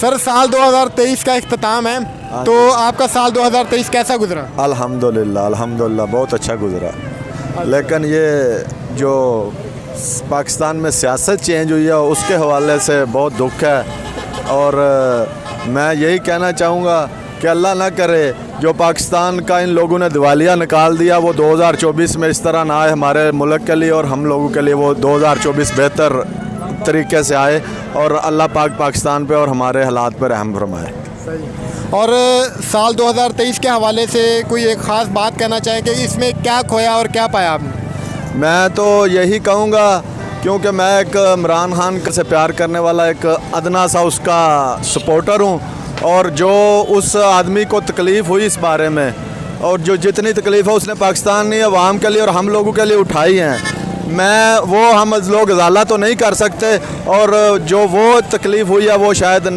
Sir साल 2023 का इख्तिताम है, तो आपका साल 2023 कैसा गुजरा? अल्हम्दुलिल्लाह बहुत अच्छा गुजरा। लेकिन ये जो पाकिस्तान में सियासत चेंज हुई है उसके हवाले से बहुत दुख है, और मैं यही कहना चाहूँगा कि अल्लाह ना करे जो पाकिस्तान का इन लोगों ने दिवालिया निकाल दिया वो 2024 में इस तरह ना आए हमारे मुल्क के लिए और हम लोगों के लिए। वो 2024 बेहतर तरीके से आए और अल्लाह पाक पाकिस्तान पे और हमारे हालात पर रहम फरमाए। और साल 2023 के हवाले से कोई एक ख़ास बात कहना चाहें कि इसमें क्या खोया और क्या पाया आपने? मैं तो यही कहूँगा, क्योंकि मैं एक इमरान खान से प्यार करने वाला एक अदना सा उसका सपोर्टर हूँ, और जो उस आदमी को तकलीफ़ हुई इस बारे में, और जो जितनी तकलीफ़ है उसने पाकिस्तानी अवाम के लिए और हम लोगों के लिए उठाई हैं, हम लोग इजाला तो नहीं कर सकते, और जो वो तकलीफ़ हुई है वो शायद